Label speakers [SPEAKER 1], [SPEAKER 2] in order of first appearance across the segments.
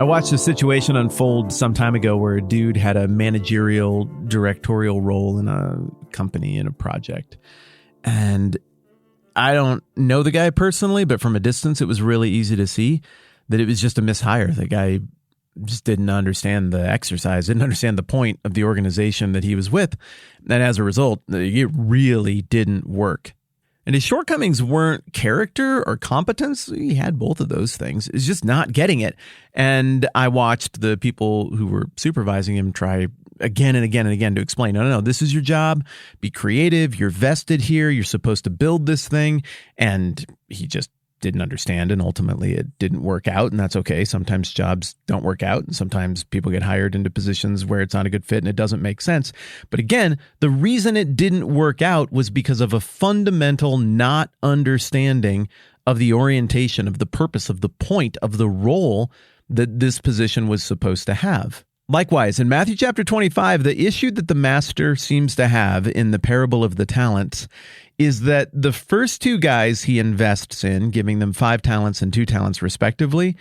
[SPEAKER 1] I watched a situation unfold some time ago where a dude had a managerial, directorial role in a company, in a project. And I don't know the guy personally, but from a distance, it was really easy to see that it was just a mishire. The guy just didn't understand the exercise, didn't understand the point of the organization that he was with. And as a result, it really didn't work. And his shortcomings weren't character or competence. He had both of those things. It's just not getting it. And I watched the people who were supervising him try again and again and again to explain, no, this is your job. Be creative. You're vested here. You're supposed to build this thing. And he just didn't understand, and ultimately it didn't work out, and that's okay. Sometimes jobs don't work out, and sometimes people get hired into positions where it's not a good fit and it doesn't make sense. But again, the reason it didn't work out was because of a fundamental not understanding of the orientation, of the purpose, of the point, of the role that this position was supposed to have. Likewise, in Matthew chapter 25, the issue that the master seems to have in the parable of the talents is that the first two guys he invests in, giving them 5 talents and 2 talents respectively,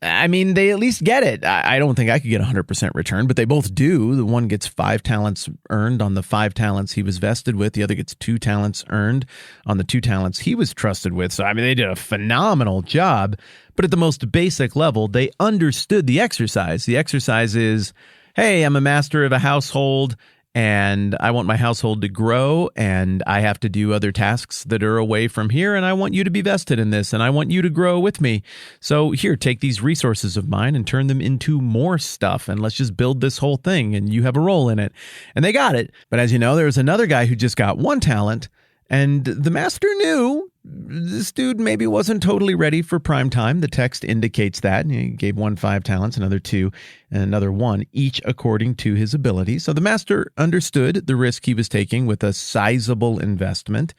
[SPEAKER 1] I mean, they at least get it. I don't think I could get 100% return, but they both do. The one gets 5 talents earned on the 5 talents he was vested with. The other gets 2 talents earned on the 2 talents he was trusted with. So, I mean, they did a phenomenal job. But at the most basic level, they understood the exercise. The exercise is, hey, I'm a master of a household, and I want my household to grow, and I have to do other tasks that are away from here, and I want you to be vested in this, and I want you to grow with me. So here, take these resources of mine and turn them into more stuff, and let's just build this whole thing, and you have a role in it. And they got it. But as you know, there was another guy who just got 1 talent, and the master knew this dude maybe wasn't totally ready for prime time. The text indicates that. He gave one 5 talents, another 2, and another 1, each according to his ability. So the master understood the risk he was taking with a sizable investment.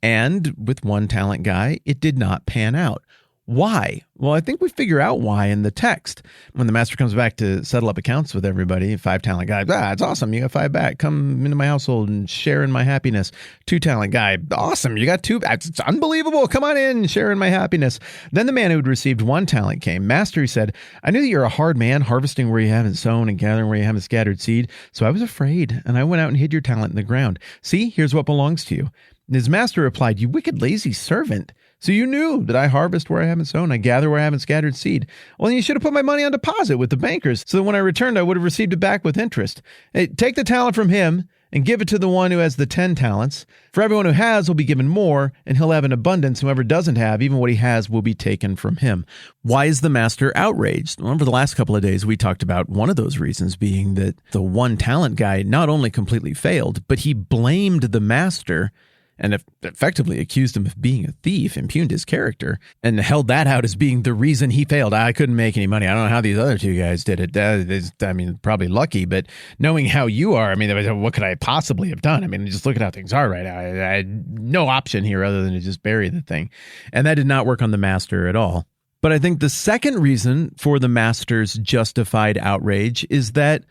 [SPEAKER 1] And with 1 talent guy, it did not pan out. Why? Well, I think we figure out why in the text. When the master comes back to settle up accounts with everybody, 5 talent guy, it's awesome. You got 5 back. Come into my household and share in my happiness. 2 talent guy, awesome. You got 2. It's unbelievable. Come on in, share in my happiness. Then the man who had received 1 talent came. Master, he said, I knew that you're a hard man, harvesting where you haven't sown and gathering where you haven't scattered seed. So I was afraid, and I went out and hid your talent in the ground. See, here's what belongs to you. And his master replied, you wicked, lazy servant. So you knew that I harvest where I haven't sown, I gather where I haven't scattered seed. Well, then you should have put my money on deposit with the bankers, so that when I returned, I would have received it back with interest. Hey, take the talent from him and give it to the one who has the 10 talents. For everyone who has will be given more, and he'll have an abundance. Whoever doesn't have, even what he has will be taken from him. Why is the master outraged? Well, over the last couple of days, we talked about one of those reasons being that the 1 talent guy not only completely failed, but he blamed the master and effectively accused him of being a thief, impugned his character, and held that out as being the reason he failed. I couldn't make any money. I don't know how these other 2 guys did it. I mean, probably lucky, but knowing how you are, I mean, what could I possibly have done? I mean, just look at how things are right now. I had no option here other than to just bury the thing. And that did not work on the master at all. But I think the second reason for the master's justified outrage is that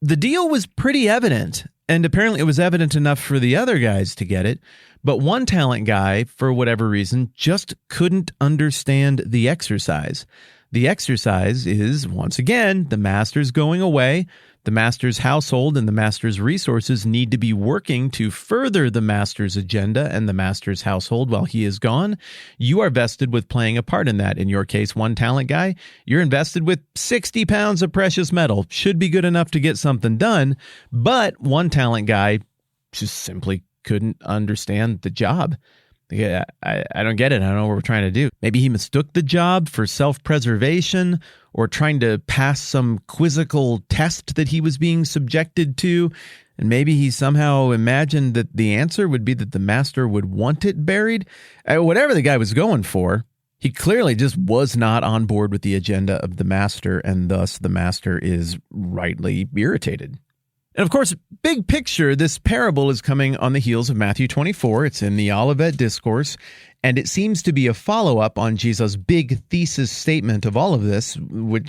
[SPEAKER 1] the deal was pretty evident. And apparently it was evident enough for the other guys to get it. But 1 talent guy, for whatever reason, just couldn't understand the exercise. The exercise is, once again, the master's going away. The master's household and the master's resources need to be working to further the master's agenda and the master's household while he is gone. You are vested with playing a part in that. In your case, 1 talent guy, you're invested with 60 pounds of precious metal. Should be good enough to get something done. But 1 talent guy just simply couldn't understand the job. Yeah, I don't get it. I don't know what we're trying to do. Maybe he mistook the job for self-preservation or trying to pass some quizzical test that he was being subjected to. And maybe he somehow imagined that the answer would be that the master would want it buried. Whatever the guy was going for, he clearly just was not on board with the agenda of the master, and thus the master is rightly irritated. And of course, big picture, this parable is coming on the heels of Matthew 24. It's in the Olivet Discourse, and it seems to be a follow-up on Jesus' big thesis statement of all of this,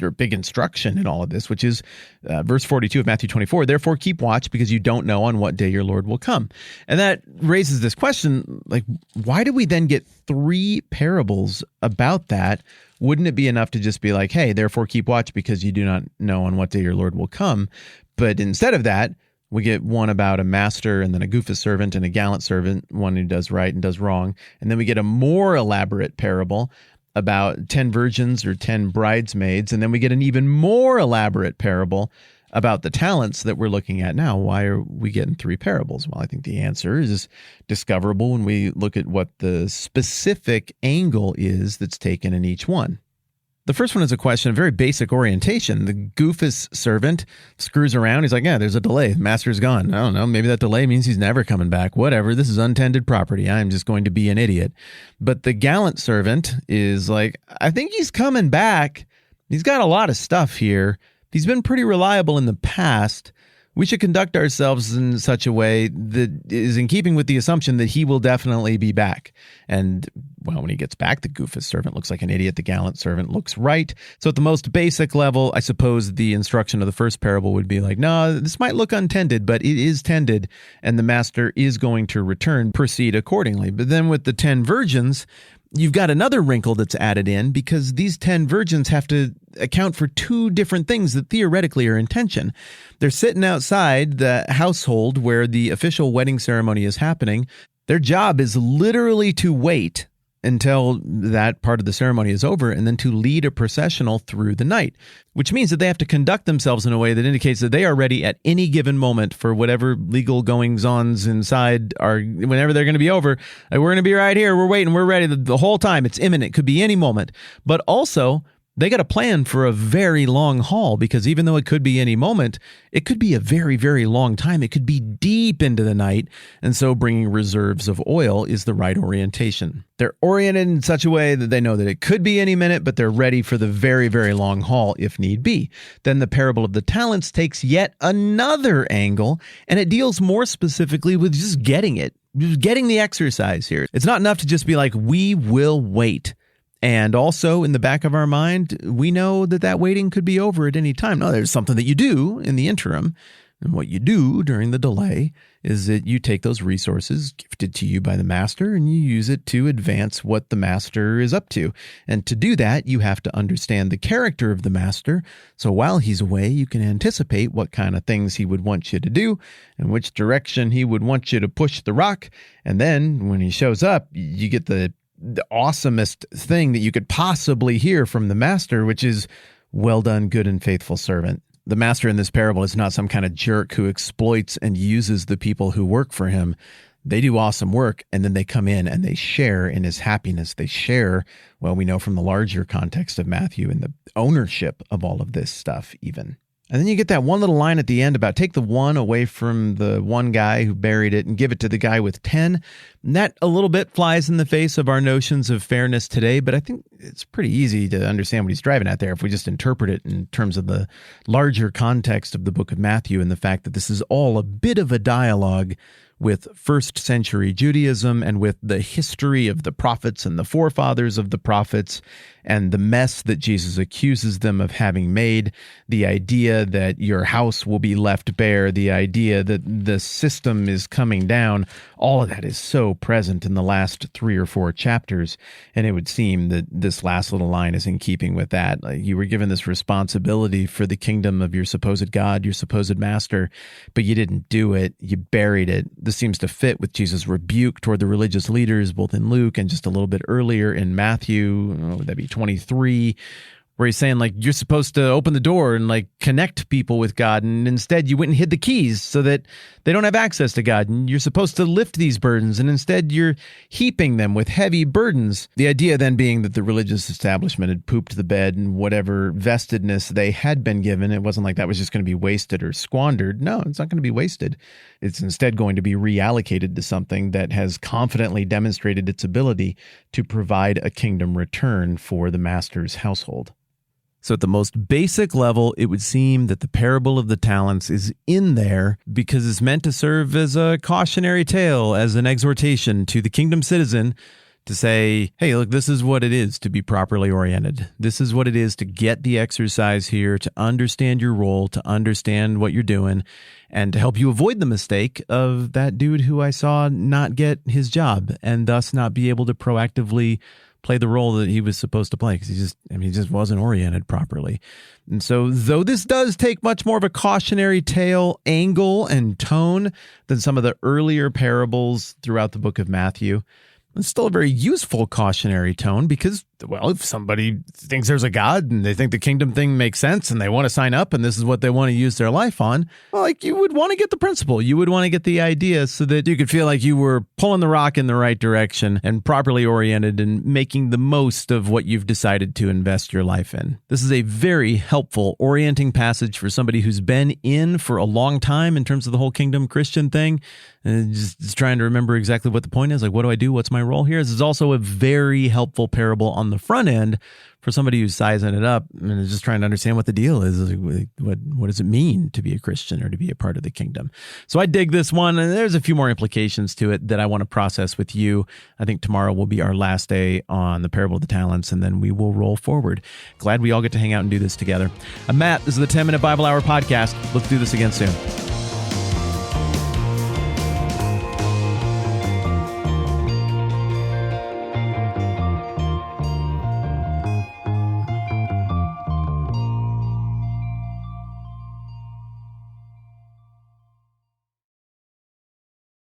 [SPEAKER 1] or big instruction in all of this, which is verse 42 of Matthew 24, "Therefore keep watch, because you don't know on what day your Lord will come." And that raises this question, like, why do we then get 3 parables about that? Wouldn't it be enough to just be like, hey, therefore keep watch, because you do not know on what day your Lord will come? But instead of that, we get one about a master and then a goofus servant and a gallant servant, one who does right and does wrong. And then we get a more elaborate parable about 10 virgins or 10 bridesmaids. And then we get an even more elaborate parable about the talents that we're looking at now. Why are we getting 3 parables? Well, I think the answer is discoverable when we look at what the specific angle is that's taken in each one. The first one is a question of very basic orientation. The goofus servant screws around. He's like, yeah, there's a delay. Master's gone. I don't know. Maybe that delay means he's never coming back. Whatever. This is untended property. I'm just going to be an idiot. But the gallant servant is like, I think he's coming back. He's got a lot of stuff here. He's been pretty reliable in the past. We should conduct ourselves in such a way that is in keeping with the assumption that he will definitely be back. And, well, when he gets back, the goofus servant looks like an idiot. The gallant servant looks right. So at the most basic level, I suppose the instruction of the first parable would be like, no, this might look untended, but it is tended, and the master is going to return. Proceed accordingly. But then with the 10 virgins, you've got another wrinkle that's added in, because these 10 virgins have to account for 2 different things that theoretically are in tension. They're sitting outside the household where the official wedding ceremony is happening. Their job is literally to wait until that part of the ceremony is over, and then to lead a processional through the night, which means that they have to conduct themselves in a way that indicates that they are ready at any given moment for whatever legal goings-ons inside are, whenever they're going to be over. Like, we're going to be right here. We're waiting. We're ready the whole time. It's imminent. Could be any moment. But also, they got to plan for a very long haul, because even though it could be any moment, it could be a very, very long time. It could be deep into the night. And so bringing reserves of oil is the right orientation. They're oriented in such a way that they know that it could be any minute, but they're ready for the very, very long haul if need be. Then the parable of the talents takes yet another angle, and it deals more specifically with just getting it, just getting the exercise here. It's not enough to just be like, we will wait. And also, in the back of our mind, we know that that waiting could be over at any time. Now, there's something that you do in the interim. And what you do during the delay is that you take those resources gifted to you by the master and you use it to advance what the master is up to. And to do that, you have to understand the character of the master. So while he's away, you can anticipate what kind of things he would want you to do and which direction he would want you to push the rock. And then when he shows up, you get the awesomest thing that you could possibly hear from the master, which is, well done, good and faithful servant. The master in this parable is not some kind of jerk who exploits and uses the people who work for him. They do awesome work, and then they come in and they share in his happiness. They share, well, we know from the larger context of Matthew, in the ownership of all of this stuff even. And then you get that one little line at the end about take the one away from the one guy who buried it and give it to the guy with 10. And that a little bit flies in the face of our notions of fairness today, but I think it's pretty easy to understand what he's driving at there if we just interpret it in terms of the larger context of the book of Matthew and the fact that this is all a bit of a dialogue with first century Judaism and with the history of the prophets and the forefathers of the prophets and the mess that Jesus accuses them of having made, the idea that your house will be left bare, the idea that the system is coming down. All of that is so present in the last 3 or 4 chapters, and it would seem that this last little line is in keeping with that. Like, you were given this responsibility for the kingdom of your supposed God, your supposed master, but you didn't do it. You buried it. This seems to fit with Jesus' rebuke toward the religious leaders, both in Luke and just a little bit earlier in Matthew. Would that be 23? Where he's saying, like, you're supposed to open the door and, like, connect people with God, and instead you went and hid the keys so that they don't have access to God, and you're supposed to lift these burdens, and instead you're heaping them with heavy burdens. The idea then being that the religious establishment had pooped the bed, and whatever vestedness they had been given, it wasn't like that was just going to be wasted or squandered. No, it's not going to be wasted. It's instead going to be reallocated to something that has confidently demonstrated its ability to provide a kingdom return for the master's household. So at the most basic level, it would seem that the parable of the talents is in there because it's meant to serve as a cautionary tale, as an exhortation to the kingdom citizen to say, hey, look, this is what it is to be properly oriented. This is what it is to get the exercise here, to understand your role, to understand what you're doing, and to help you avoid the mistake of that dude who I saw not get his job and thus not be able to proactively play the role that he was supposed to play because he just wasn't oriented properly. And so though this does take much more of a cautionary tale angle and tone than some of the earlier parables throughout the book of Matthew, it's still a very useful cautionary tone because, well, if somebody thinks there's a God and they think the kingdom thing makes sense and they want to sign up and this is what they want to use their life on, well, like you would want to get the principle. You would want to get the idea so that you could feel like you were pulling the rock in the right direction and properly oriented and making the most of what you've decided to invest your life in. This is a very helpful orienting passage for somebody who's been in for a long time in terms of the whole kingdom Christian thing and just trying to remember exactly what the point is. Like, what do I do? What's my role here? This is also a very helpful parable on the front end for somebody who's sizing it up and is just trying to understand what the deal is. Like, what does it mean to be a Christian or to be a part of the kingdom? So I dig this one, and there's a few more implications to it that I want to process with you. I think tomorrow will be our last day on the parable of the talents, and then we will roll forward. Glad we all get to hang out and do this together. I'm Matt. This is the 10-Minute Bible Hour podcast. Let's do this again soon.